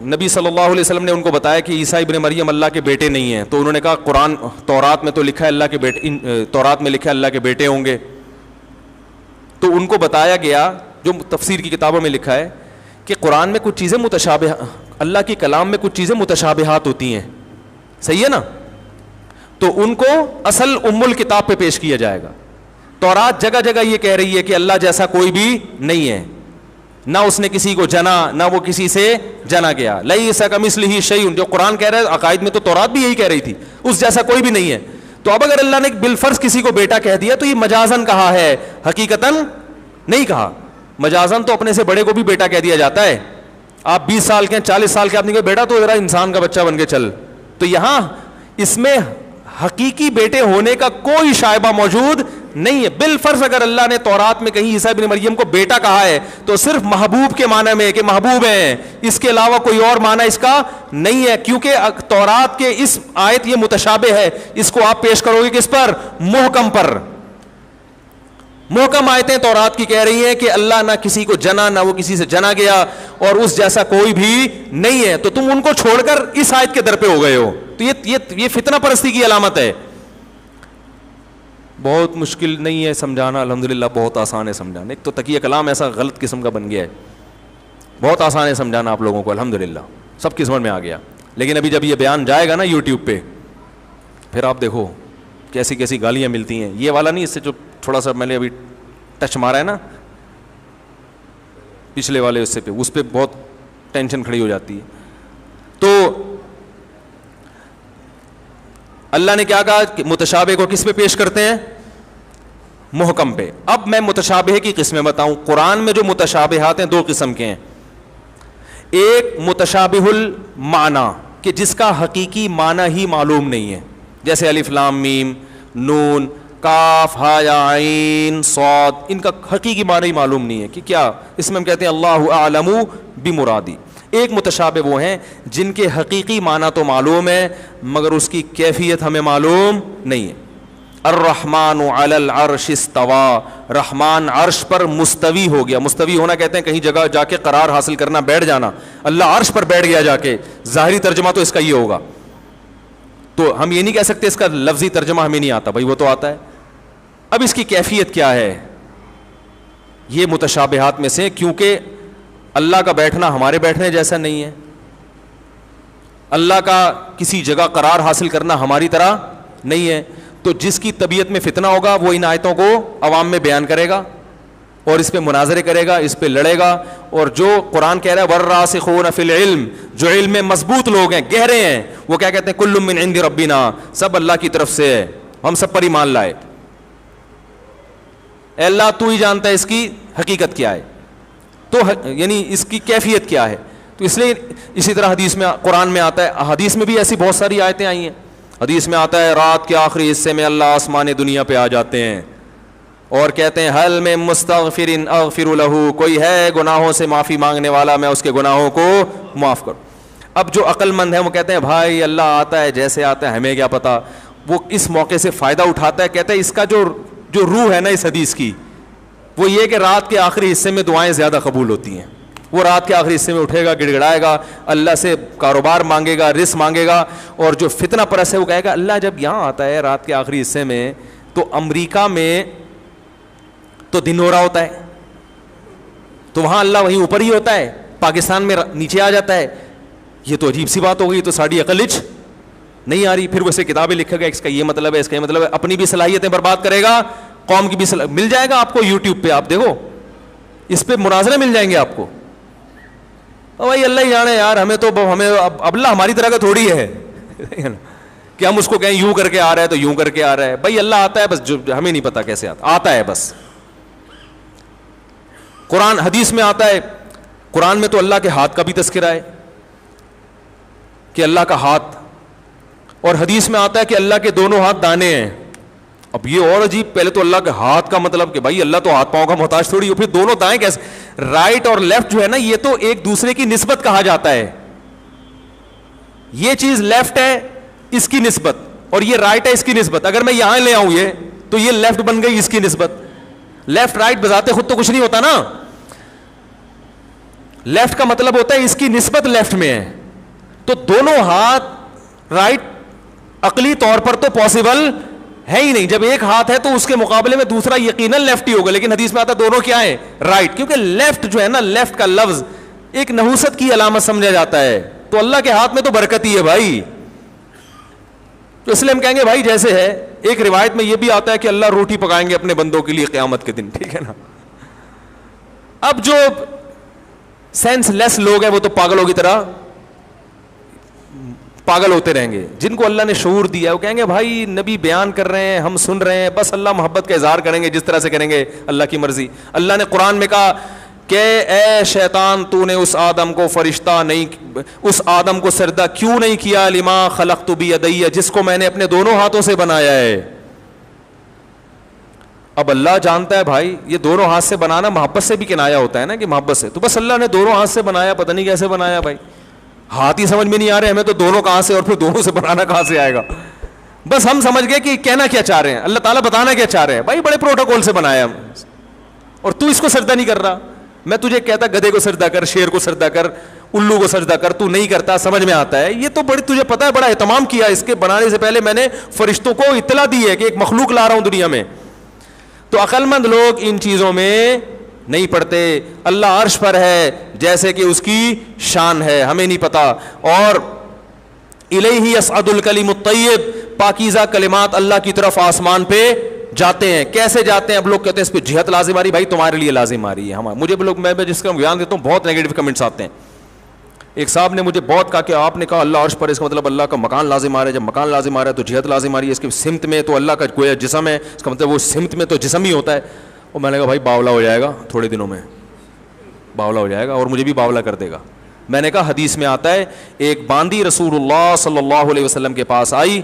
نبی صلی اللہ علیہ وسلم نے ان کو بتایا کہ عیسیٰ ابن مریم اللہ کے بیٹے نہیں ہیں, تو انہوں نے کہا قرآن تورات میں تو لکھا ہے اللہ کے بیٹے, تورات میں لکھا ہے اللہ کے بیٹے ہوں گے. تو ان کو بتایا گیا جو تفسیر کی کتابوں میں لکھا ہے کہ قرآن میں کچھ چیزیں متشابہ, اللہ کے کلام میں کچھ چیزیں متشابہات ہوتی ہیں, صحیح ہے نا, تو ان کو اصل ام الکتاب پہ پیش کیا جائے گا. تورات جگہ جگہ یہ کہہ رہی ہے کہ اللہ جیسا کوئی بھی نہیں ہے, نہ اس نے کسی کو جنا نہ وہ کسی سے جنا گیا. لیس کمثلہ شیء, جو قرآن کہہ رہا ہے عقائد میں تو تورات بھی یہی کہہ رہی تھی, اس جیسا کوئی بھی نہیں ہے. تو اب اگر اللہ نے بالفرض کسی کو بیٹا کہہ دیا تو یہ مجازن کہا ہے, حقیقتاً نہیں کہا. مجازن تو اپنے سے بڑے کو بھی بیٹا کہہ دیا جاتا ہے. آپ 20 سال کے 40 سال کے, آپ نے کہا بیٹا تو ذرا انسان کا بچہ بن کے چل. تو یہاں اس میں حقیقی بیٹے ہونے کا کوئی شائبہ موجود نہیں ہے. بالفرض اگر اللہ نے تورات میں کہیں عیسیٰ ابن مریم کو بیٹا کہا ہے تو صرف محبوب کے معنی میں کہ محبوب ہیں, اس کے علاوہ کوئی اور معنی اس کا نہیں ہے. کیونکہ تورات کے اس آیت یہ متشابہ ہے, اس کو آپ پیش کرو گے کس پر؟ محکم پر. محکم آیتیں تورات کی کہہ رہی ہیں کہ اللہ نہ کسی کو جنا نہ وہ کسی سے جنا گیا اور اس جیسا کوئی بھی نہیں ہے, تو تم ان کو چھوڑ کر اس آیت کے در پہ ہو گئے ہو. تو یہ فتنہ پرستی کی علامت ہے. بہت مشکل نہیں ہے سمجھانا, الحمدللہ بہت آسان ہے سمجھانا. ایک تو تقیہ کلام ایسا غلط قسم کا بن گیا ہے, بہت آسان ہے سمجھانا آپ لوگوں کو, الحمدللہ سب کی سمجھ میں آ گیا. لیکن ابھی جب یہ بیان جائے گا نا یوٹیوب پہ, پھر آپ دیکھو کیسی کیسی گالیاں ملتی ہیں. یہ والا نہیں, اس سے جو تھوڑا سا میں نے ابھی ٹچ مارا ہے نا پچھلے والے اس پہ, اس پہ بہت ٹینشن کھڑی ہو جاتی ہے. تو اللہ نے کیا کہا کہ متشابہ کو کس پہ پیش کرتے ہیں؟ محکم پہ. اب میں متشابہ کی قسمیں بتاؤں. قرآن میں جو متشابہات ہیں دو قسم کے ہیں. ایک متشابہ المعنی کہ جس کا حقیقی معنی ہی معلوم نہیں ہے, جیسے الف لام میم نون کاف ہا یا عین صاد, ان کا حقیقی معنی ہی معلوم نہیں ہے کہ کیا, اس میں ہم کہتے ہیں اللہ اعلم بمرادی. ایک متشابہ وہ ہیں جن کے حقیقی معنی تو معلوم ہے مگر اس کی کیفیت ہمیں معلوم نہیں ہے. الرحمن علی العرش استوى, رحمان عرش پر مستوی ہو گیا. مستوی ہونا کہتے ہیں کہیں جگہ جا کے قرار حاصل کرنا, بیٹھ جانا. اللہ عرش پر بیٹھ گیا جا کے, ظاہری ترجمہ تو اس کا یہ ہوگا. تو ہم یہ نہیں کہہ سکتے اس کا لفظی ترجمہ ہمیں نہیں آتا, بھائی وہ تو آتا ہے. اب اس کی کیفیت کیا ہے؟ یہ متشابہات میں سے, کیونکہ اللہ کا بیٹھنا ہمارے بیٹھنے جیسا نہیں ہے, اللہ کا کسی جگہ قرار حاصل کرنا ہماری طرح نہیں ہے. تو جس کی طبیعت میں فتنہ ہوگا وہ ان آیتوں کو عوام میں بیان کرے گا اور اس پہ مناظرے کرے گا, اس پہ لڑے گا. اور جو قرآن کہہ رہا ہے والراسخون فی العلم, جو علم میں مضبوط لوگ ہیں, گہرے ہیں, وہ کیا کہتے ہیں کل من عند ربنا, سب اللہ کی طرف سے ہے, ہم سب پر ایمان لائے. اے اللہ تو ہی جانتا ہے اس کی حقیقت کیا ہے, تو یعنی اس کی کیفیت کیا ہے. تو اس لیے اسی طرح حدیث میں قرآن میں آتا ہے, حدیث میں بھی ایسی بہت ساری آیتیں آئی ہیں. حدیث میں آتا ہے رات کے آخری حصے میں اللہ آسمان دنیا پہ آ جاتے ہیں اور کہتے ہیں حل میں مستغفر اغفر لہ, کوئی ہے گناہوں سے معافی مانگنے والا, میں اس کے گناہوں کو معاف کروں. اب جو عقل مند ہے وہ کہتے ہیں بھائی اللہ آتا ہے جیسے آتا ہے, ہمیں کیا پتا. وہ اس موقع سے فائدہ اٹھاتا ہے, کہتا ہے اس کا جو روح ہے نا اس حدیث کی, وہ یہ کہ رات کے آخری حصے میں دعائیں زیادہ قبول ہوتی ہیں. وہ رات کے آخری حصے میں اٹھے گا, گڑ گڑائے گا, اللہ سے کاروبار مانگے گا, رزق مانگے گا. اور جو فتنہ پرست ہے وہ کہے گا اللہ جب یہاں آتا ہے رات کے آخری حصے میں تو امریکہ میں تو دن ہو رہا ہوتا ہے, تو وہاں اللہ وہیں اوپر ہی ہوتا ہے, پاکستان میں نیچے آ جاتا ہے. یہ تو عجیب سی بات ہو گئی, تو ساڑی عقل نہیں آ رہی. پھر وہ اسے کتابیں لکھے گا, اس کا یہ مطلب ہے, اس کا یہ مطلب ہے, اپنی بھی صلاحیتیں برباد کرے گا, قوم کی بھی مل جائے گا آپ کو یوٹیوب پہ, آپ دیکھو اس پہ مناظرے مل جائیں گے آپ کو. بھائی اللہ ہی جانے یار, ہمیں تو ہمیں اب اللہ ہماری طرح کا تھوڑی ہے کہ ہم اس کو کہیں یوں کر کے آ رہا ہے تو یوں کر کے آ رہا ہے. بھائی اللہ آتا ہے بس, جو ہمیں نہیں پتا کیسے آتا ہے بس. قرآن حدیث میں آتا ہے, قرآن میں تو اللہ کے ہاتھ کا بھی تذکرہ ہے کہ اللہ کا ہاتھ, اور حدیث میں آتا ہے کہ اللہ کے دونوں ہاتھ دانے ہیں. اب یہ اور عجیب, پہلے تو اللہ کے ہاتھ کا مطلب کہ بھائی اللہ تو ہاتھ پاؤں کا محتاج تھوڑی ہو, پھر دونوں دائیں کیسے؟ رائٹ اور لیفٹ جو ہے نا یہ تو ایک دوسرے کی نسبت کہا جاتا ہے. یہ چیز لیفٹ ہے اس کی نسبت, اور یہ رائٹ ہے اس کی نسبت. اگر میں یہاں لے آؤں یہ تو یہ لیفٹ بن گئی اس کی نسبت. لیفٹ رائٹ بذات خود تو کچھ نہیں ہوتا نا. لیفٹ کا مطلب ہوتا ہے اس کی نسبت لیفٹ میں ہے, تو دونوں ہاتھ رائٹ عقلی طور پر تو پاسبل ہے ہی نہیں. جب ایک ہاتھ ہے تو اس کے مقابلے میں دوسرا یقیناً لیفٹ ہی ہوگا, لیکن حدیث میں آتا ہے دونوں کیا ہیں, رائٹ, کیونکہ لیفٹ جو ہے نا, لیفٹ کا لفظ ایک نحوست کی علامت سمجھا جاتا ہے, تو اللہ کے ہاتھ میں تو برکت ہی ہے بھائی. تو اس لیے ہم کہیں گے بھائی جیسے ہے, ایک روایت میں یہ بھی آتا ہے کہ اللہ روٹی پکائیں گے اپنے بندوں کے لیے قیامت کے دن, ٹھیک ہے نا. اب جو سینس لیس لوگ ہیں وہ تو پاگلوں کی طرح پاگل ہوتے رہیں گے. جن کو اللہ نے شعور دیا وہ کہیں گے بھائی نبی بیان کر رہے ہیں, ہم سن رہے ہیں, بس اللہ محبت کا اظہار کریں گے جس طرح سے کریں گے, اللہ کی مرضی. اللہ نے قرآن میں کہا کہ اے شیطان تو نے اس آدم کو فرشتہ نہیں, اس آدم کو سجدہ کیوں نہیں کیا, لما خلقت بیدی, جس کو میں نے اپنے دونوں ہاتھوں سے بنایا ہے. اب اللہ جانتا ہے بھائی یہ دونوں ہاتھ سے بنانا محبت سے بھی کنایا ہوتا ہے نا, کہ محبت سے, تو بس اللہ نے دونوں ہاتھ سے بنایا, پتہ نہیں کیسے بنایا بھائی, ہاتھ ہی سمجھ میں نہیں آ رہے ہمیں تو دونوں کہاں سے, اور پھر دونوں سے بنانا کہاں سے آئے گا. بس ہم سمجھ گئے کہ کہنا کیا چاہ رہے ہیں, اللہ تعالیٰ بتانا کیا چاہ رہے ہیں. بھائی بڑے پروٹوکول سے بنایا ہم, اور تو اس کو سجدہ نہیں کر رہا. میں تجھے کہتا گدھے کو سجدہ کر, شیر کو سجدہ کر, الو کو سجدہ کر, تو نہیں کرتا, سمجھ میں آتا ہے. یہ تو بڑی تجھے پتا ہے بڑا اہتمام کیا, اس کے بنانے سے پہلے میں نے فرشتوں کو اطلاع دی ہے کہ ایک مخلوق لا رہا ہوں دنیا میں. تو عقل مند لوگ ان چیزوں میں نہیں پڑھتے. اللہ عرش پر ہے جیسے کہ اس کی شان ہے, ہمیں نہیں پتا. اور الیہ یصعد الکلم الطیب, پاکیزہ کلمات اللہ کی طرف آسمان پہ جاتے ہیں. کیسے جاتے ہیں؟ اب لوگ کہتے ہیں اس پہ جہت لازم آ رہی, بھائی تمہارے لیے لازم آ رہی ہے. مجھے بھی لوگ, میں جس کا بیان دیتا ہوں بہت نیگیٹو کمنٹس آتے ہیں. ایک صاحب نے مجھے بہت کہا کہ آپ نے کہا اللہ عرش پر, اس کا مطلب اللہ کا مکان لازم آ رہا ہے, جب مکان لازم آ رہا ہے تو جہت لازم آ رہی ہے, اس کی سمت میں تو اللہ کا گویا جسم ہے, اس کا مطلب وہ سمت میں تو جسم ہی ہوتا ہے. اور میں نے کہا بھائی باولا ہو جائے گا تھوڑے دنوں میں, باولا ہو جائے گا اور مجھے بھی باولا کر دے گا. میں نے کہا حدیث میں آتا ہے ایک باندی رسول اللہ صلی اللہ علیہ وسلم کے پاس آئی,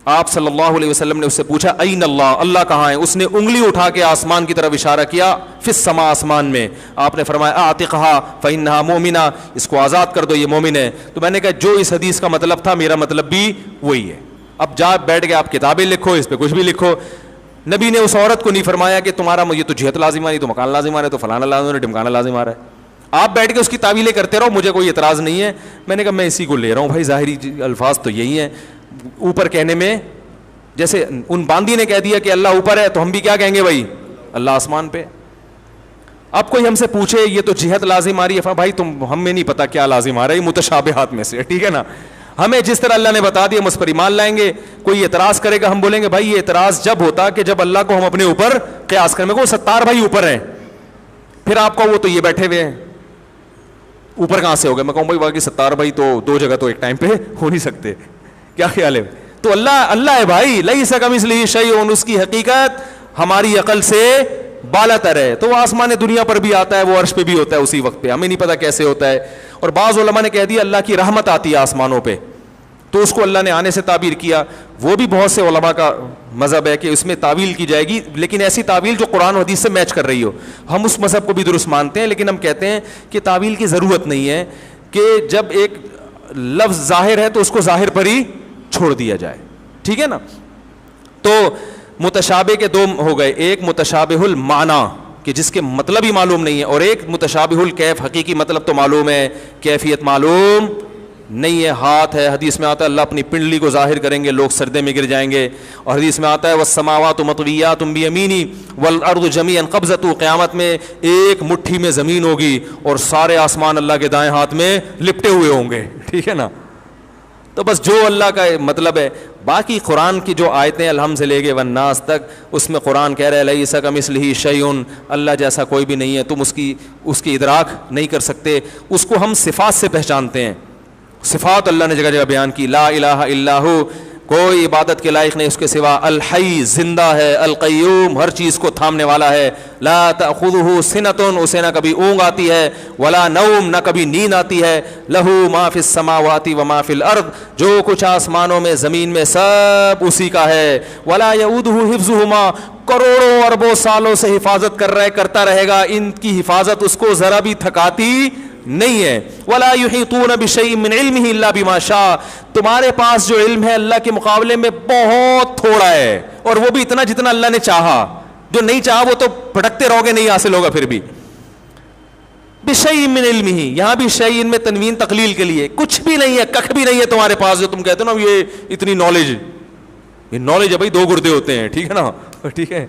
آپ صلی اللہ علیہ وسلم نے اس سے پوچھا این اللہ, اللہ کہاں ہے؟ اس نے انگلی اٹھا کے آسمان کی طرف اشارہ کیا, فی السماء, آسمان میں. آپ نے فرمایا اعتقھا فانھا مومنہ, اس کو آزاد کر دو یہ مومن ہے. تو میں نے کہا جو اس حدیث کا مطلب تھا میرا مطلب بھی وہی ہے. اب جا بیٹھ کے آپ کتابیں لکھو, اس پہ کچھ بھی لکھو. نبی نے اس عورت کو نہیں فرمایا کہ تمہارا یہ تو جہت لازم آ رہی, تو مکان لازم آ رہا ہے, تو فلانا لازم آ رہا ہے, ڈمکانا لازم آ رہا ہے. آپ بیٹھ کے اس کی تعویلیں کرتے رہو, مجھے کوئی اعتراض نہیں ہے. میں نے کہا میں اسی کو لے رہا ہوں بھائی, ظاہری الفاظ تو یہی ہیں. اوپر کہنے میں جیسے ان باندی نے کہہ دیا کہ اللہ اوپر ہے, تو ہم بھی کیا کہیں گے بھائی اللہ آسمان پہ. اب کوئی ہم سے پوچھے یہ تو جہت لازم آ رہی ہے, بھائی تم ہمیں نہیں پتا کیا لازم آ رہا ہے, یہ متشابہات میں سے, ٹھیک ہے نا. ہمیں جس طرح اللہ نے بتا دیا ہم اس پر ایمان لائیں گے. کوئی اعتراض کرے گا ہم بولیں گے بھائی یہ اعتراض جب ہوتا کہ جب اللہ کو ہم اپنے اوپر قیاس کریں. میں کو ستار بھائی اوپر ہیں, پھر آپ کو وہ تو یہ بیٹھے ہوئے ہیں, اوپر کہاں سے ہو گئے؟ میں کہوں بھائی باقی ستار بھائی تو دو جگہ تو ایک ٹائم پہ ہو نہیں سکتے, کیا خیال ہے؟ تو اللہ اللہ ہے بھائی, لیس کمثلہ شیء, اس کی حقیقت ہماری عقل سے بالا تر ہے. تو وہ آسمان دنیا پر بھی آتا ہے, وہ عرش پہ بھی ہوتا ہے اسی وقت پہ, ہمیں نہیں پتا کیسے ہوتا ہے. اور بعض علماء نے کہہ دیا اللہ کی رحمت آتی ہے آسمانوں پہ, تو اس کو اللہ نے آنے سے تعبیر کیا. وہ بھی بہت سے علماء کا مذہب ہے کہ اس میں تعویل کی جائے گی, لیکن ایسی تعویل جو قرآن و حدیث سے میچ کر رہی ہو. ہم اس مذہب کو بھی درست مانتے ہیں, لیکن ہم کہتے ہیں کہ تعویل کی ضرورت نہیں ہے, کہ جب ایک لفظ ظاہر ہے تو اس کو ظاہر پر ہی چھوڑ دیا جائے, ٹھیک ہے نا. تو متشابہ کے دو ہو گئے, ایک متشابہ المعنی کہ جس کے مطلب ہی معلوم نہیں ہے, اور ایک متشابہ الکیف, حقیقی مطلب تو معلوم ہے, کیفیت معلوم نہیں ہے. ہاتھ ہے, حدیث میں آتا ہے اللہ اپنی پنڈلی کو ظاہر کریں گے, لوگ سردے میں گر جائیں گے. اور حدیث میں آتا ہے والسماوات مطویات بیمینی والارض جمیعا قبضۃ, قیامت میں ایک مٹھی میں زمین ہوگی اور سارے آسمان اللہ کے دائیں ہاتھ میں لپٹے ہوئے ہوں گے, ٹھیک ہے نا. تو بس جو اللہ کا مطلب ہے. باقی قرآن کی جو آیتیں الحمد سے لے کے والناس تک, اس میں قرآن کہہ رہا ہے لیس کمثلہ شیء, اللہ جیسا کوئی بھی نہیں ہے, تم اس کی ادراک نہیں کر سکتے. اس کو ہم صفات سے پہچانتے ہیں, صفات اللہ نے جگہ جگہ بیان کی. لا الہ الا ہو, کوئی عبادت کے لائق نہیں اس کے سوا. الحی, زندہ ہے. القیوم, ہر چیز کو تھامنے والا ہے. لا تأخذہ سنۃ, اسے نہ کبھی اونگ آتی ہے, ولا نوم, نہ کبھی نیند آتی ہے. لہ ما فی السماوات و ما فی الارض, جو کچھ آسمانوں میں زمین میں سب اسی کا ہے. ولا یؤودہ حفظہما, کروڑوں اربوں سالوں سے حفاظت کرتا رہے گا, ان کی حفاظت اس کو ذرا بھی تھکاتی نہیں ہے. ولا یحیطون بشیء من علمہ الا بما شاء, تمہارے پاس جو علم ہے اللہ کے مقابلے میں بہت تھوڑا ہے, اور وہ بھی اتنا جتنا اللہ نے چاہا. جو نہیں چاہا وہ تو بھٹکتے رہو گے, نہیں حاصل ہوگا. پھر بھی بشیء من علمہ, یہاں بھی شیء میں تنوین تقلیل کے لیے, کچھ بھی نہیں ہے, ککھ بھی نہیں ہے تمہارے پاس جو تم کہتے ہو نا یہ اتنی نالج. یہ نالج ہے بھائی, 2 گردے ہوتے ہیں, ٹھیک ہے نا, ٹھیک ہے.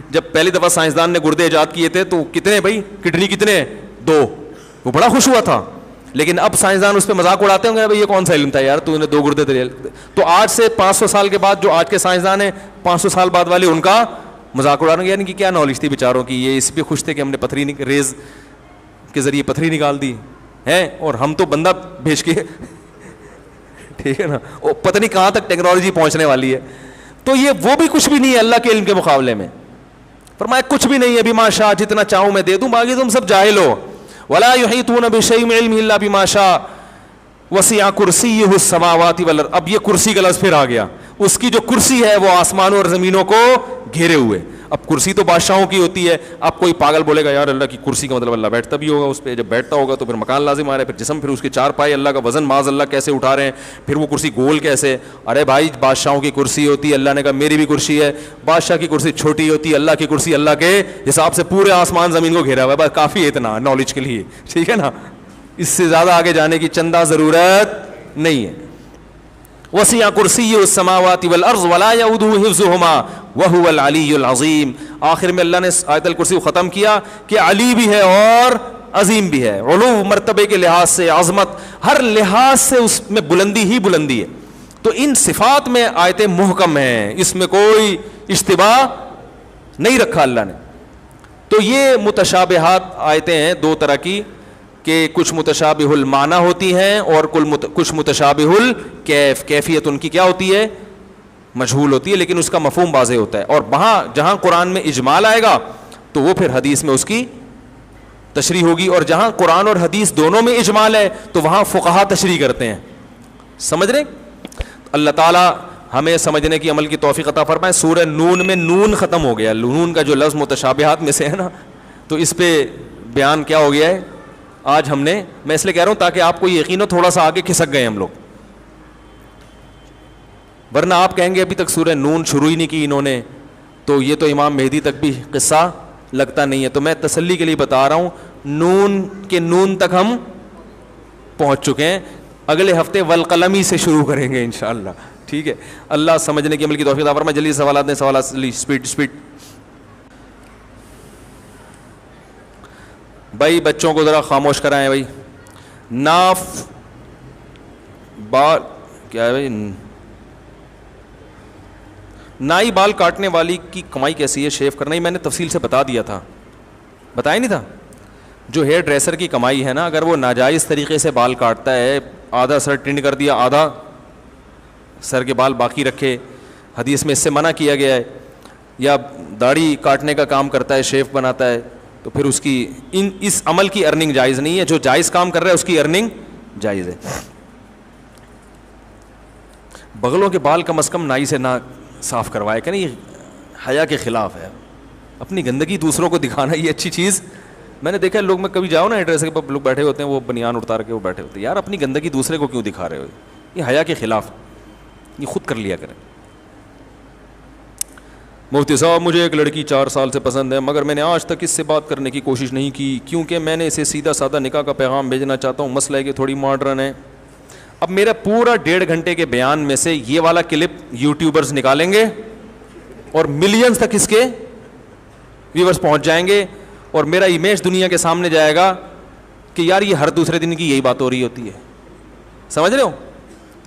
جب پہلی دفعہ سائنسدان نے گردے ایجاد کیے تھے تو کتنے بھائی, کڈنی کتنے, 2, وہ بڑا خوش ہوا تھا. لیکن اب سائنسدان اس پہ مذاق اڑاتے ہوں گے, بھائی یہ کون سا علم تھا یار, تو نے 2 گردے تھے. تو آج سے 500 سال کے بعد جو آج کے سائنسدان ہیں, 500 سال بعد والے ان کا مذاق اڑانے گے, یعنی کہ کیا نالج تھی بیچاروں کی, یہ اس پہ خوش تھے کہ ہم نے پتھری ریز کے ذریعے پتھری نکال دی ہے, اور ہم تو بندہ بھیج کے, ٹھیک ہے نا, پتہ نہیں کہاں تک ٹیکنالوجی پہنچنے والی ہے. تو یہ وہ بھی کچھ بھی نہیں ہے اللہ کے علم کے مقابلے میں. فرمایا کچھ بھی نہیں ہے, بما شاء, جتنا چاہوں میں دے دوں, باقی تم سب جاہل ہو. ولا یحیطون بشیء من علمہ الا بما شاء وسع کرسیہ السماوات والارض. اب یہ کرسی کا لفظ پھر آ گیا, اس کی جو کرسی ہے وہ آسمانوں اور زمینوں کو گھیرے ہوئے. اب کرسی تو بادشاہوں کی ہوتی ہے. اب کوئی پاگل بولے گا یار اللہ کی کرسی کا مطلب اللہ بیٹھتا بھی ہوگا اس پہ, جب بیٹھتا ہوگا تو پھر مکان لازم آ رہا ہے, پھر جسم, پھر اس کے 4 پائے, اللہ کا وزن معاذ اللہ کیسے اٹھا رہے ہیں, پھر وہ کرسی گول کیسے. ارے بھائی بادشاہوں کی کرسی ہوتی ہے, اللہ نے کہا میری بھی کرسی ہے. بادشاہ کی کرسی چھوٹی ہوتی ہے, اللہ کی کرسی اللہ کے حساب سے پورے آسمان زمین کو گھیرا ہوا ہے. بس کافی ہے اتنا نالج کے لیے, ٹھیک ہے نا, اس سے زیادہ آگے جانے کی چندہ ضرورت نہیں ہے. وسع کرسیہ السماوات والارض ولا یؤودہ حفظہما وہو العلی العظیم. آخر میں اللہ نے آیت الکرسی کو ختم کیا کہ علی بھی ہے اور عظیم بھی ہے. علو مرتبے کے لحاظ سے, عظمت ہر لحاظ سے اس میں بلندی ہی بلندی ہے. تو ان صفات میں آیتیں محکم ہیں, اس میں کوئی اشتباہ نہیں رکھا اللہ نے. تو یہ متشابہات آیتیں ہیں 2 طرح کی, کہ کچھ متشابہ المعنی ہوتی ہیں اور کچھ متشابہ الکیف. کیفیت ان کی کیا ہوتی ہے, مجہول ہوتی ہے, لیکن اس کا مفہوم واضح ہوتا ہے. اور وہاں جہاں قرآن میں اجمال آئے گا تو وہ پھر حدیث میں اس کی تشریح ہوگی, اور جہاں قرآن اور حدیث دونوں میں اجمال ہے تو وہاں فقہا تشریح کرتے ہیں. سمجھ رہے؟ اللہ تعالیٰ ہمیں سمجھنے کی عمل کی توفیق عطا فرمائے. سورہ نون میں نون ختم ہو گیا, نون کا جو لفظ متشابہات میں سے ہے نا, تو اس پہ بیان کیا ہو گیا ہے آج ہم نے. میں اس لیے کہہ رہا ہوں تاکہ آپ کو یقین ہو, تھوڑا سا آگے کھسک گئے ہم لوگ, ورنہ آپ کہیں گے ابھی تک سورہ نون شروع ہی نہیں کی انہوں نے, تو یہ تو امام مہدی تک بھی قصہ لگتا نہیں ہے. تو میں تسلی کے لیے بتا رہا ہوں, نون کے نون تک ہم پہنچ چکے ہیں. اگلے ہفتے والقلمی سے شروع کریں گے انشاءاللہ, ٹھیک ہے. اللہ سمجھنے کی عمل کی توفیق عطا فرمائے. جلدی سوالات دیں, سوالات اسپیڈ. بھائی بچوں کو ذرا خاموش کرائیں بھائی. ناف بال کیا ہے بھائی, نائی بال کاٹنے والی کی کمائی کیسی ہے, شیو کرنا ہی میں نے تفصیل سے بتا دیا تھا, بتایا نہیں تھا. جو ہیئر ڈریسر کی کمائی ہے نا, اگر وہ ناجائز طریقے سے بال کاٹتا ہے, آدھا سر ٹرنڈ کر دیا, آدھا سر کے بال باقی رکھے, حدیث میں اس سے منع کیا گیا ہے. یا داڑھی کاٹنے کا کام کرتا ہے, شیف بناتا ہے, تو پھر اس کی اس عمل کی ارننگ جائز نہیں ہے. جو جائز کام کر رہا ہے اس کی ارننگ جائز ہے. بغلوں کے بال کم از کم نائی سے نہ صاف کروائے, کہ نہیں, یہ حیا کے خلاف ہے. اپنی گندگی دوسروں کو دکھانا یہ اچھی چیز. میں نے دیکھا ہے لوگ, میں کبھی جاؤ نا ایڈریس کے لوگ بیٹھے ہوتے ہیں, وہ بنیان اتار کے وہ بیٹھے ہوتے ہیں. یار اپنی گندگی دوسرے کو کیوں دکھا رہے ہو, یہ حیا کے خلاف, یہ خود کر لیا کریں. مفتی صاحب مجھے ایک لڑکی 4 سال سے پسند ہے, مگر میں نے آج تک اس سے بات کرنے کی کوشش نہیں کی, کیونکہ میں نے اسے سیدھا سادہ نکاح کا پیغام بھیجنا چاہتا ہوں. مسئلہ ہے کہ تھوڑی ماڈرن ہے. اب میرا پورا 1.5 گھنٹے کے بیان میں سے یہ والا کلپ یوٹیوبرز نکالیں گے اور ملینز تک اس کے ویورز پہنچ جائیں گے, اور میرا امیج دنیا کے سامنے جائے گا کہ یار یہ ہر دوسرے دن کی یہی بات ہو رہی ہوتی ہے. سمجھ رہے ہو,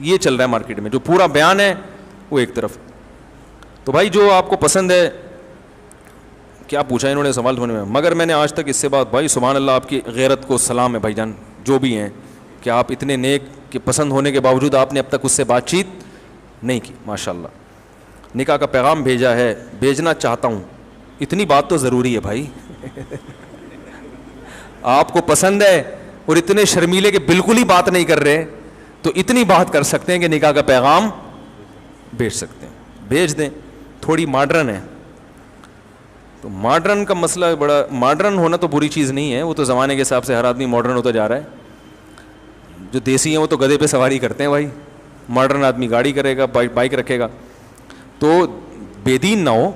یہ چل رہا ہے مارکیٹ میں. جو پورا بیان ہے وہ ایک طرف. تو بھائی جو آپ کو پسند ہے, کیا پوچھا انہوں نے سوال ہونے میں, مگر میں نے آج تک اس سے بات, بھائی سبحان اللہ, آپ کی غیرت کو سلام ہے بھائی جان, جو بھی ہیں, کہ آپ اتنے نیک کہ پسند ہونے کے باوجود آپ نے اب تک اس سے بات چیت نہیں کی. ماشاء اللہ, نکاح کا پیغام بھیجا ہے, بھیجنا چاہتا ہوں. اتنی بات تو ضروری ہے بھائی. آپ کو پسند ہے اور اتنے شرمیلے کے بالکل ہی بات نہیں کر رہے, تو اتنی بات کر سکتے ہیں کہ نکاح کا پیغام بھیج سکتے ہیں. بھیج دیں. تھوڑی ماڈرن ہے, تو ماڈرن کا مسئلہ بڑا, ماڈرن ہونا تو بری چیز نہیں ہے, وہ تو زمانے کے حساب سے ہر آدمی ماڈرن ہوتا جا رہا ہے. جو دیسی ہیں وہ تو گدھے پہ سواری کرتے ہیں بھائی, ماڈرن آدمی گاڑی کرے گا, بائک رکھے گا. تو بے دین نہ ہو.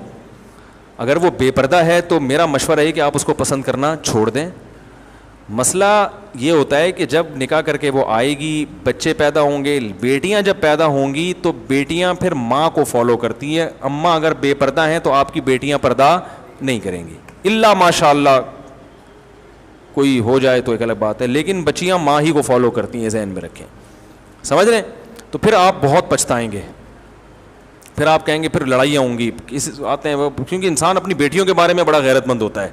اگر وہ بے پردہ ہے تو میرا مشورہ ہے کہ آپ اس کو پسند کرنا چھوڑ دیں, مسئلہ یہ ہوتا ہے کہ جب نکاح کر کے وہ آئے گی, بچے پیدا ہوں گے, بیٹیاں جب پیدا ہوں گی تو بیٹیاں پھر ماں کو فالو کرتی ہیں. اماں اگر بے پردہ ہیں تو آپ کی بیٹیاں پردہ نہیں کریں گی, الا ماشاء اللہ کوئی ہو جائے تو ایک الگ بات ہے, لیکن بچیاں ماں ہی کو فالو کرتی ہیں, ذہن میں رکھیں. سمجھ رہے ہیں؟ تو پھر آپ بہت پچھتائیں گے, پھر آپ کہیں گے پھر لڑائیاں ہوں گی آتے ہیں, کیونکہ انسان اپنی بیٹیوں کے بارے میں بڑا غیرت مند ہوتا ہے,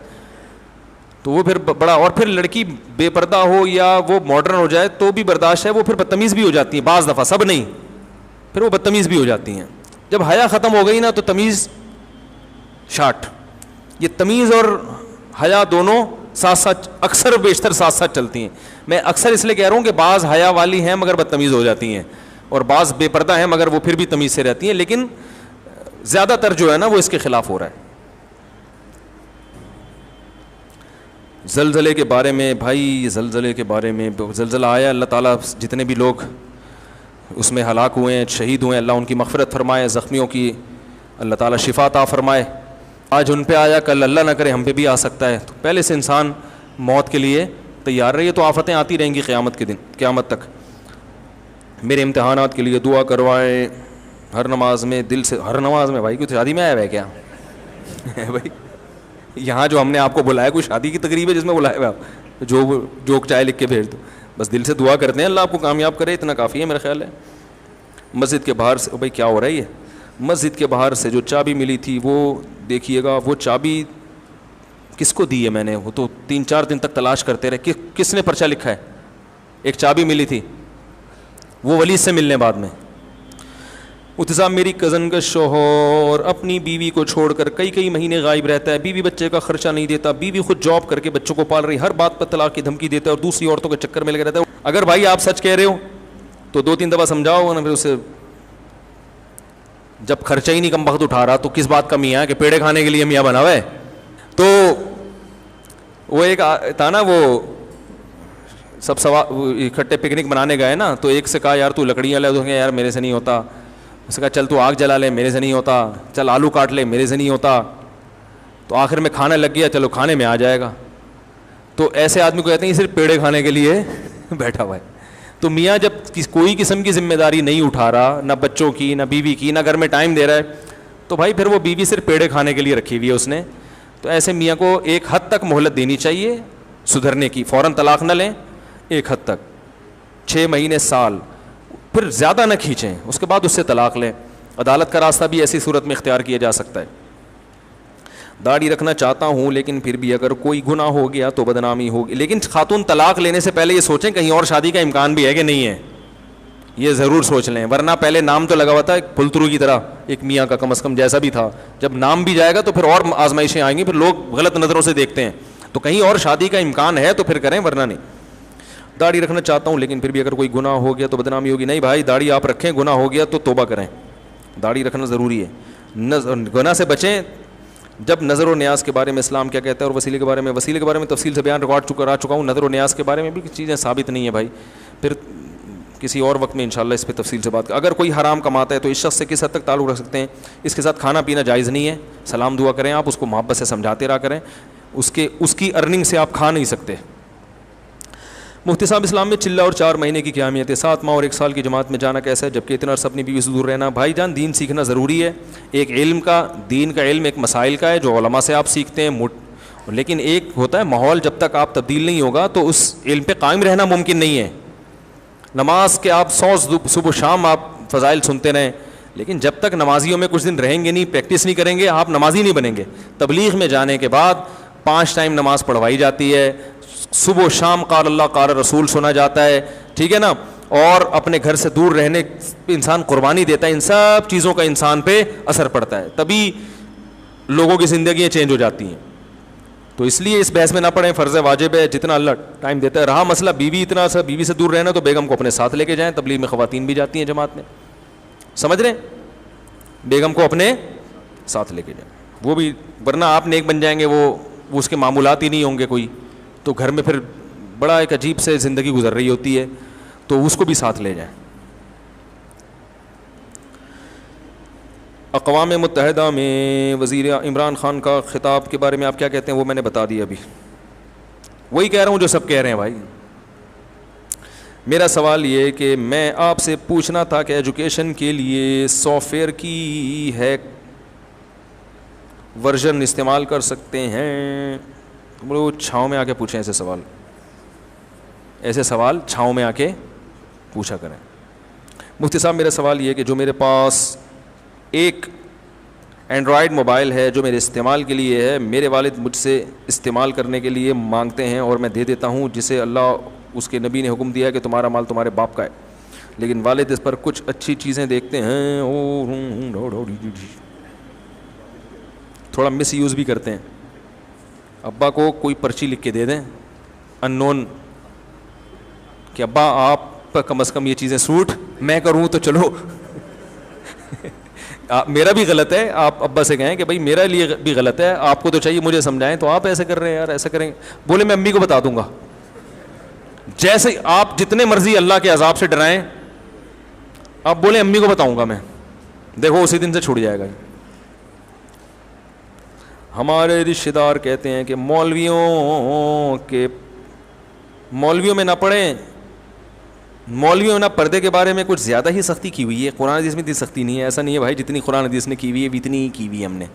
تو وہ پھر بڑا, اور پھر لڑکی بے پردہ ہو یا وہ ماڈرن ہو جائے تو بھی برداشت ہے, وہ پھر بدتمیز بھی ہو جاتی ہیں بعض دفعہ, سب نہیں, پھر وہ بدتمیز بھی ہو جاتی ہیں. جب حیا ختم ہو گئی نا تو تمیز شاٹ. یہ تمیز اور حیا دونوں ساتھ ساتھ, اکثر بیشتر ساتھ ساتھ چلتی ہیں. میں اکثر اس لیے کہہ رہا ہوں کہ بعض حیا والی ہیں مگر بدتمیز ہو جاتی ہیں, اور بعض بے پردہ ہیں مگر وہ پھر بھی تمیز سے رہتی ہیں, لیکن زیادہ تر جو ہے نا وہ اس کے خلاف ہو رہا ہے. زلزلے کے بارے میں بھائی, زلزلے کے بارے میں, زلزلہ آیا, اللہ تعالیٰ جتنے بھی لوگ اس میں ہلاک ہوئے ہیں, شہید ہوئے ہیں, اللہ ان کی مغفرت فرمائے, زخمیوں کی اللہ تعالیٰ شفا عطا فرمائے. آج ان پہ آیا, کل اللہ نہ کرے ہم پہ بھی آ سکتا ہے, تو پہلے سے انسان موت کے لیے تیار رہیے. تو آفتیں آتی رہیں گی قیامت کے دن, قیامت تک. میرے امتحانات کے لیے دعا کروائیں ہر نماز میں, دل سے, ہر نماز میں. بھائی کوئی شادی میں آیا ہوا ہے کیا؟ بھائی یہاں جو ہم نے آپ کو بلایا کوئی شادی کی تقریب ہے جس میں بلایا ہوا آپ؟ جوک چائے لکھ کے بھیج دو, بس دل سے دعا کرتے ہیں اللہ آپ کو کامیاب کرے, اتنا کافی ہے میرا خیال ہے. مسجد کے باہر سے, بھائی کیا ہو رہا ہے یہ, مسجد کے باہر سے جو چابی ملی تھی وہ دیکھیے گا, وہ چابی کس کو دی ہے میں نے, وہ تو 3-4 دن تک تلاش کرتے رہے کس نے پرچہ لکھا ہے. ایک چابی ملی تھی, وہ ولی سے ملنے بعد میں. اتزام میری کزن کا شوہر اپنی بیوی کو چھوڑ کر کئی مہینے غائب رہتا ہے, بیوی بچے کا خرچہ نہیں دیتا, بیوی خود جاب کر کے بچوں کو پال رہی, ہر بات پر طلاق کی دھمکی دیتا ہے اور دوسری عورتوں کے چکر میں لگا رہتا ہے. اگر بھائی آپ سچ کہہ رہے ہو تو 2-3 دفعہ سمجھاؤ نا, پھر اسے جب خرچہ ہی نہیں کم وقت اٹھا رہا تو کس بات کا میاں ہے کہ پیڑے کھانے کے لیے میاں بنا ہوا ہے. تو وہ ایک تھا نا, وہ سب اکٹھے پکنک بنانے گئے نا, تو ایک سے کہا یار تو لکڑیاں لے, تو یار میرے سے نہیں ہوتا. اس نے کہا چل تو آگ جلا لے, میرے سے نہیں ہوتا. چل آلو کاٹ لے, میرے سے نہیں ہوتا. تو آخر میں کھانے لگ گیا, چلو کھانے میں آ جائے گا. تو ایسے آدمی کو کہتے ہیں یہ صرف پیڑے کھانے کے لیے بیٹھا ہوا ہے. تو میاں جب کوئی قسم کی ذمہ داری نہیں اٹھا رہا, نہ بچوں کی, نہ بیوی کی, نہ گھر میں ٹائم دے رہا ہے, تو بھائی پھر وہ بیوی صرف پیڑے کھانے کے لیے رکھی ہوئی ہے اس نے. تو ایسے میاں کو ایک حد تک مہلت دینی چاہیے سدھرنے کی, فوراً طلاق نہ لیں, ایک حد تک 6 مہینے, سال, پھر زیادہ نہ کھینچیں, اس کے بعد اس سے طلاق لیں. عدالت کا راستہ بھی ایسی صورت میں اختیار کیا جا سکتا ہے. داڑھی رکھنا چاہتا ہوں لیکن پھر بھی اگر کوئی گناہ ہو گیا تو بدنامی ہوگی. لیکن خاتون طلاق لینے سے پہلے یہ سوچیں کہیں اور شادی کا امکان بھی ہے کہ نہیں ہے, یہ ضرور سوچ لیں, ورنہ پہلے نام تو لگا ہوا تھا پھلترو کی طرح ایک میاں کا, کم از کم جیسا بھی تھا, جب نام بھی جائے گا تو پھر اور آزمائشیں آئیں گی, پھر لوگ غلط نظروں سے دیکھتے ہیں. تو کہیں اور شادی کا امکان ہے تو پھر کریں, ورنہ نہیں. داڑھی رکھنا چاہتا ہوں لیکن پھر بھی اگر کوئی گناہ ہو گیا تو بدنامی ہوگی. نہیں بھائی, داڑھی آپ رکھیں, گناہ ہو گیا تو توبہ کریں, داڑھی رکھنا ضروری ہے. گناہ سے بچیں. جب نظر و نیاز کے بارے میں اسلام کیا کہتا ہے, اور وسیلے کے بارے میں تفصیل سے بیان ریکارڈ کرا چکا ہوں. نظر و نیاز کے بارے میں بھی چیزیں ثابت نہیں ہیں بھائی, پھر کسی اور وقت میں انشاءاللہ اس پہ تفصیل سے بات. اگر کوئی حرام کماتا ہے تو اس شخص سے کس حد تک تعلق رکھ سکتے ہیں, اس کے ساتھ کھانا پینا جائز نہیں ہے. سلام دعا کریں, آپ اس کو محبت سے سمجھاتے رہا کریں, اس کی ارننگ سے آپ کھا نہیں سکتے. مفتی صاحب, اسلام میں چلہ اور 4 مہینے کی کیا اہمیت ہے؟ 7 ماہ اور 1 سال کی جماعت میں جانا کیسا ہے, جبکہ اتنا عرصہ اپنی بیوی سے دور رہنا؟ بھائی جان, دین سیکھنا ضروری ہے. ایک علم کا, دین کا علم ایک مسائل کا ہے جو علماء سے آپ سیکھتے ہیں, لیکن ایک ہوتا ہے ماحول, جب تک آپ تبدیل نہیں ہوگا تو اس علم پہ قائم رہنا ممکن نہیں ہے. نماز کے آپ 100 صبح و شام آپ فضائل سنتے رہیں, لیکن جب تک نمازیوں میں کچھ دن رہیں گے نہیں, پریکٹس نہیں کریں گے, آپ نمازی نہیں بنیں گے. تبلیغ میں جانے کے بعد 5 ٹائم نماز پڑھوائی جاتی ہے, صبح و شام قال اللہ قال رسول سنا جاتا ہے, ٹھیک ہے نا, اور اپنے گھر سے دور رہنے انسان قربانی دیتا ہے. ان سب چیزوں کا انسان پہ اثر پڑتا ہے, تبھی لوگوں کی زندگیاں چینج ہو جاتی ہیں. تو اس لیے اس بحث میں نہ پڑیں, فرض واجب ہے جتنا اللہ ٹائم دیتا ہے. رہا مسئلہ اتنا سا بیوی سے دور رہنا, تو بیگم کو اپنے ساتھ لے کے جائیں. تبلیغ میں خواتین بھی جاتی ہیں جماعت میں, سمجھ رہے ہیں, بیگم کو اپنے ساتھ لے کے جائیں. وہ بھی, ورنہ آپ نیک بن جائیں گے, وہ اس کے معمولات ہی نہیں ہوں گے کوئی, تو گھر میں پھر بڑا ایک عجیب سے زندگی گزر رہی ہوتی ہے, تو اس کو بھی ساتھ لے جائیں. اقوام متحدہ میں وزیر عمران خان کا خطاب کے بارے میں آپ کیا کہتے ہیں؟ وہ میں نے بتا دیا ابھی. وہی کہہ رہا ہوں جو سب کہہ رہے ہیں بھائی. میرا سوال یہ کہ میں آپ سے پوچھنا تھا کہ ایجوکیشن کے لیے سافٹ ویئر کی ہے ورژن استعمال کر سکتے ہیں؟ وہ چھاؤں میں آ کے پوچھیں ایسے سوال چھاؤں میں آ کے پوچھا کریں. مفتی صاحب میرا سوال یہ ہے کہ جو میرے پاس ایک اینڈرائڈ موبائل ہے جو میرے استعمال کے لیے ہے, میرے والد مجھ سے استعمال کرنے کے لیے مانگتے ہیں اور میں دے دیتا ہوں, جسے اللہ اس کے نبی نے حکم دیا کہ تمہارا مال تمہارے باپ کا ہے, لیکن والد اس پر کچھ اچھی چیزیں دیکھتے ہیں, تھوڑا مس یوز بھی کرتے ہیں. ابا کو کوئی پرچی لکھ کے دے دیں ان نون کہ ابا آپ پر کم از کم یہ چیزیں سوٹ میں کروں تو چلو. میرا بھی غلط ہے, آپ ابا سے کہیں کہ بھائی میرا لیے بھی غلط ہے, آپ کو تو چاہیے مجھے سمجھائیں, تو آپ ایسے کر رہے ہیں یار, ایسا کریں. بولے میں امی کو بتا دوں گا. جیسے آپ جتنے مرضی اللہ کے عذاب سے ڈرائیں, آپ بولیں امی کو بتاؤں گا میں, دیکھو اسی دن سے چھوٹ جائے گا. ہمارے رشتہ دار کہتے ہیں کہ مولویوں میں نہ پڑھیں, مولویوں میں نہ پردے کے بارے میں کچھ زیادہ ہی سختی کی ہوئی ہے. قرآن حدیث میں اتنی سختی نہیں ہے. ایسا نہیں ہے بھائی, جتنی قرآن حدیث نے کی ہوئی ہے اتنی ہی کی ہوئی ہے ہم نے.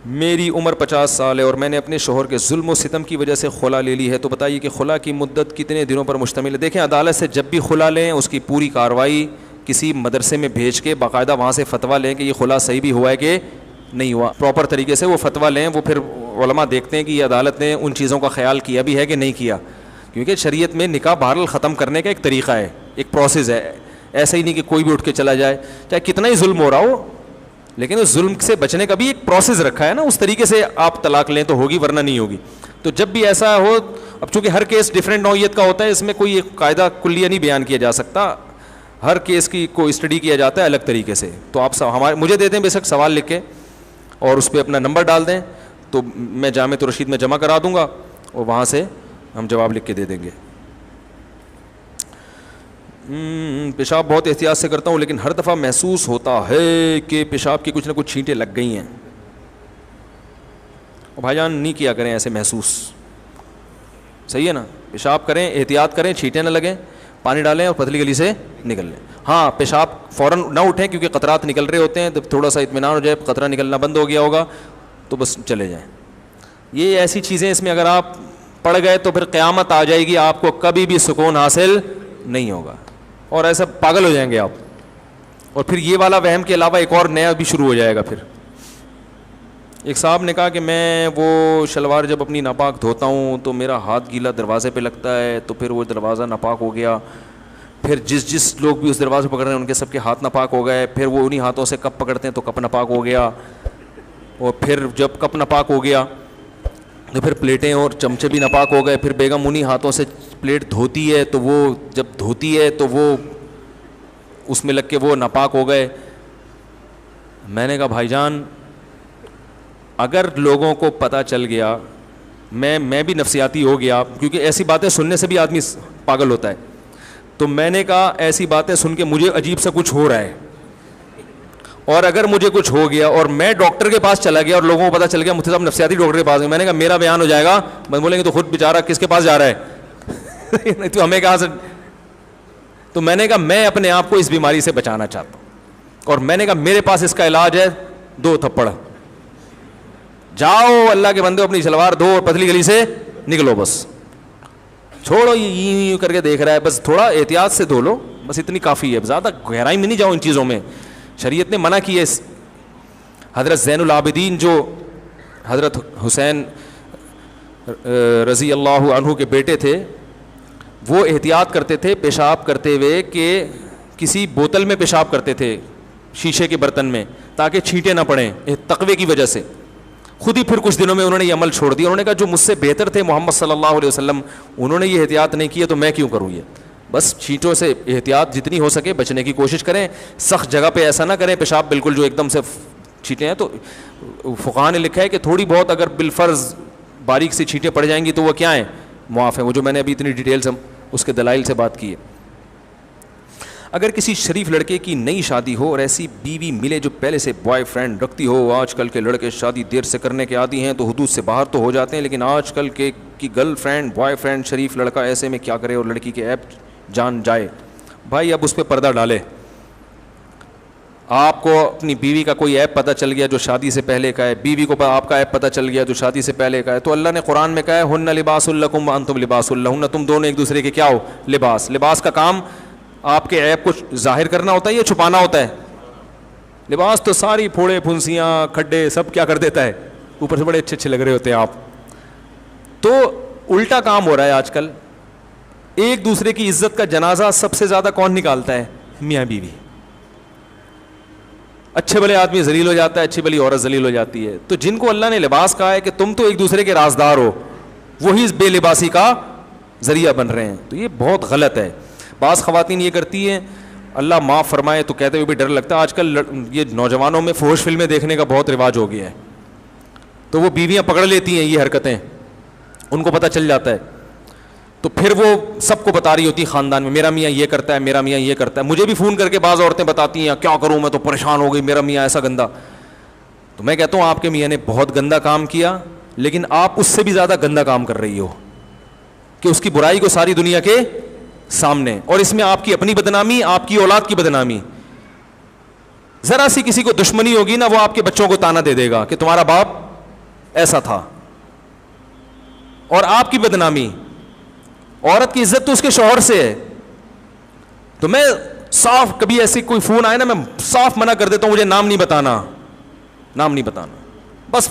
میری عمر 50 سال ہے اور میں نے اپنے شوہر کے ظلم و ستم کی وجہ سے خلا لے لی ہے, تو بتائیے کہ خلا کی مدت کتنے دنوں پر مشتمل ہے؟ دیکھیں عدالت سے جب بھی خلا لیں اس کی پوری کارروائی کسی مدرسے میں بھیج کے باقاعدہ وہاں سے فتویٰ لیں کہ یہ خلا صحیح بھی ہوا ہے کہ نہیں ہوا, پراپر طریقے سے وہ فتویٰ لیں. وہ پھر علماء دیکھتے ہیں کہ یہ عدالت نے ان چیزوں کا خیال کیا بھی ہے کہ نہیں کیا, کیونکہ شریعت میں نکاح بہرحال ختم کرنے کا ایک طریقہ ہے, ایک پروسیس ہے. ایسا ہی نہیں کہ کوئی بھی اٹھ کے چلا جائے, چاہے کتنا ہی ظلم ہو رہا ہو, لیکن اس ظلم سے بچنے کا بھی ایک پروسیس رکھا ہے نا, اس طریقے سے آپ طلاق لیں تو ہوگی ورنہ نہیں ہوگی. تو جب بھی ایسا ہو, اب چونکہ ہر کیس ڈفرینٹ نوعیت کا ہوتا ہے, اس میں کوئی ایک قاعدہ کلیہ نہیں بیان کیا جا سکتا, ہر کیس کی کو اسٹڈی کیا جاتا ہے الگ طریقے سے. تو آپ مجھے دے دیں بے شک سوال لکھ کے اور اس پہ اپنا نمبر ڈال دیں, تو میں جامعۃ الرشید میں جمع کرا دوں گا اور وہاں سے ہم جواب لکھ کے دے دیں گے. پیشاب بہت احتیاط سے کرتا ہوں لیکن ہر دفعہ محسوس ہوتا ہے کہ پیشاب کی کچھ نہ کچھ چھینٹیں لگ گئی ہیں. اور بھائی جان نہیں کیا کریں ایسے محسوس, صحیح ہے نا. پیشاب کریں, احتیاط کریں, چھینٹیں نہ لگیں, پانی ڈالیں اور پتلی گلی سے نکل لیں. ہاں پیشاب فوراً نہ اٹھیں کیونکہ قطرات نکل رہے ہوتے ہیں, جب تھوڑا سا اطمینان ہو جائے, قطرہ نکلنا بند ہو گیا ہوگا تو بس چلے جائیں. یہ ایسی چیزیں اس میں اگر آپ پڑ گئے تو پھر قیامت آ جائے گی, آپ کو کبھی بھی سکون حاصل نہیں ہوگا اور ایسا پاگل ہو جائیں گے آپ. اور پھر یہ والا وہم کے علاوہ ایک اور نیا بھی شروع ہو جائے گا. پھر ایک صاحب نے کہا کہ میں وہ شلوار جب اپنی ناپاک دھوتا ہوں تو میرا ہاتھ گیلا دروازے پہ لگتا ہے, تو پھر وہ دروازہ ناپاک ہو گیا, پھر جس لوگ بھی اس دروازے پکڑ رہے ہیں ان کے سب کے ہاتھ ناپاک ہو گئے, پھر وہ انہی ہاتھوں سے کپ پکڑتے ہیں تو کپ ناپاک ہو گیا, اور پھر جب کپ ناپاک ہو گیا تو پھر پلیٹیں اور چمچے بھی ناپاک ہو گئے, پھر بیگم انہی ہاتھوں سے پلیٹ دھوتی ہے تو وہ جب دھوتی ہے تو وہ اس میں لگ کے وہ ناپاک ہو گئے. میں نے کہا بھائی جان اگر لوگوں کو پتہ چل گیا, میں بھی نفسیاتی ہو گیا کیونکہ ایسی باتیں سننے سے بھی آدمی پاگل ہوتا ہے, تو میں نے کہا ایسی باتیں سن کے مجھے عجیب سا کچھ ہو رہا ہے, اور اگر مجھے کچھ ہو گیا اور میں ڈاکٹر کے پاس چلا گیا اور لوگوں کو پتہ چل گیا مفتی صاحب نفسیاتی ڈاکٹر کے پاس گئے, میں نے کہا میرا بیان ہو جائے گا, بس بولیں گے تو خود بیچارہ کس کے پاس جا رہا ہے نہیں تو ہمیں کہاں سے. تو میں نے کہا میں اپنے آپ کو اس بیماری سے بچانا چاہتا ہوں, اور میں نے کہا میرے پاس اس کا علاج ہے 2 تھپڑ, جاؤ اللہ کے بندے اپنی شلوار دھو اور پتلی گلی سے نکلو, بس چھوڑو یہ کر کے دیکھ رہا ہے, بس تھوڑا احتیاط سے دھو لو, بس اتنی کافی ہے, زیادہ گہرائی میں نہیں جاؤ ان چیزوں میں. شریعت نے منع کی ہے. حضرت زین العابدین جو حضرت حسین رضی اللہ عنہ کے بیٹے تھے, وہ احتیاط کرتے تھے پیشاب کرتے ہوئے کہ کسی بوتل میں پیشاب کرتے تھے شیشے کے برتن میں تاکہ چھینٹیں نہ پڑیں تقوی کی وجہ سے. خود ہی پھر کچھ دنوں میں انہوں نے یہ عمل چھوڑ دیا. انہوں نے کہا جو مجھ سے بہتر تھے محمد صلی اللہ علیہ وسلم, انہوں نے یہ احتیاط نہیں کیا تو میں کیوں کروں. یہ بس چھینٹوں سے احتیاط جتنی ہو سکے بچنے کی کوشش کریں. سخت جگہ پہ ایسا نہ کریں پیشاب بالکل جو ایک دم سے چھینٹیں ہیں. تو فقہاء نے لکھا ہے کہ تھوڑی بہت اگر بالفرض باریک سی چھینٹیں پڑ جائیں گی تو وہ کیا ہیں, معاف ہیں. وہ جو میں نے ابھی اتنی ڈیٹیل سے اس کے دلائل سے بات کی ہے. اگر کسی شریف لڑکے کی نئی شادی ہو اور ایسی بیوی ملے جو پہلے سے بوائے فرینڈ رکھتی ہو. آج کل کے لڑکے شادی دیر سے کرنے کے عادی ہیں تو حدود سے باہر تو ہو جاتے ہیں, لیکن آج کل کے کی گرل فرینڈ بوائے فرینڈ شریف لڑکا, ایسے میں کیا کرے اور لڑکی کے ایپ جان جائے. بھائی اب اس پہ پردہ ڈالے. آپ کو اپنی بیوی کا کوئی ایپ پتہ چل گیا جو شادی سے پہلے کا ہے, بیوی کو آپ کا ایپ پتہ چل گیا جو شادی سے پہلے کا ہے, تو اللہ نے قرآن میں کہا ہے ہن لباس لکم وانتم لباس لہن, تم دونوں ایک دوسرے کے کیا ہو, لباس. لباس کا کام آپ کے ایپ کو ظاہر کرنا ہوتا ہے یا چھپانا ہوتا ہے؟ لباس تو ساری پھوڑے پھنسیاں کھڈے سب کیا کر دیتا ہے, اوپر سے بڑے اچھے اچھے لگ رہے ہوتے ہیں آپ. تو الٹا کام ہو رہا ہے آج کل. ایک دوسرے کی عزت کا جنازہ سب سے زیادہ کون نکالتا ہے؟ میاں بیوی. اچھے بھلے آدمی ذلیل ہو جاتا ہے, اچھی بھلی عورت ذلیل ہو جاتی ہے. تو جن کو اللہ نے لباس کہا ہے کہ تم تو ایک دوسرے کے رازدار ہو, وہی اس بے لباسی کا ذریعہ بن رہے ہیں. تو یہ بہت غلط ہے. بعض خواتین یہ کرتی ہیں, اللہ معاف فرمائے تو کہتے ہوئے بھی ڈر لگتا ہے, آج کل یہ نوجوانوں میں فحش فلمیں دیکھنے کا بہت رواج ہو گیا ہے. تو وہ بیویاں پکڑ لیتی ہیں یہ حرکتیں, ان کو پتہ چل جاتا ہے, تو پھر وہ سب کو بتا رہی ہوتی خاندان میں, میرا میاں یہ کرتا ہے, میرا میاں یہ کرتا ہے. مجھے بھی فون کر کے بعض عورتیں بتاتی ہیں کیا کروں میں تو پریشان ہو گئی, میرا میاں ایسا گندا. تو میں کہتا ہوں آپ کے میاں نے بہت گندا کام کیا, لیکن آپ اس سے بھی زیادہ گندا کام کر رہی ہو کہ اس کی برائی کو ساری دنیا کے سامنے, اور اس میں آپ کی اپنی بدنامی, آپ کی اولاد کی بدنامی. ذرا سی کسی کو دشمنی ہوگی نا, وہ آپ کے بچوں کو تانا دے دے گا کہ تمہارا باپ ایسا تھا, اور آپ کی بدنامی. عورت کی عزت تو اس کے شوہر سے ہے. تو میں صاف کبھی ایسی کوئی فون آئے نا, میں صاف منع کر دیتا ہوں, مجھے نام نہیں بتانا, نام نہیں بتانا, بس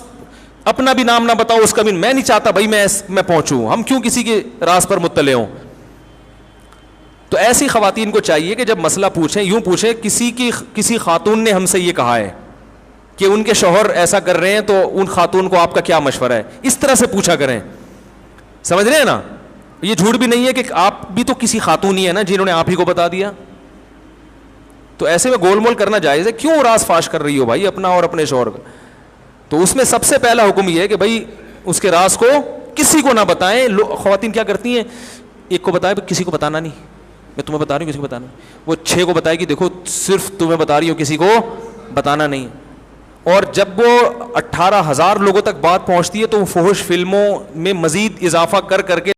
اپنا بھی نام نہ بتاؤ, اس کا بھی. میں نہیں چاہتا بھائی میں پہنچوں, ہم کیوں کسی کے راز پر مطلع ہوں. تو ایسی خواتین کو چاہیے کہ جب مسئلہ پوچھیں یوں پوچھیں, کسی خاتون نے ہم سے یہ کہا ہے کہ ان کے شوہر ایسا کر رہے ہیں, تو ان خاتون کو آپ کا کیا مشورہ ہے, اس طرح سے پوچھا کریں. سمجھ رہے ہیں نا؟ یہ جھوٹ بھی نہیں ہے کہ آپ بھی تو کسی خاتون ہی ہے نا جنہوں نے آپ ہی کو بتا دیا. تو ایسے میں گول مول کرنا جائز ہے. کیوں راز فاش کر رہی ہو بھائی اپنا اور اپنے شوہر کا؟ تو اس میں سب سے پہلا حکم یہ ہے کہ بھائی اس کے راز کو کسی کو نہ بتائیں. خواتین کیا کرتی ہیں, ایک کو بتائے کسی کو بتانا نہیں, میں تمہیں بتا رہی ہوں کسی کو بتانا, وہ 6 کو بتائے گی دیکھو صرف تمہیں بتا رہی ہوں کسی کو بتانا نہیں. اور جب وہ 18,000 لوگوں تک بات پہنچتی ہے تو وہ فحش فلموں میں مزید اضافہ کر کے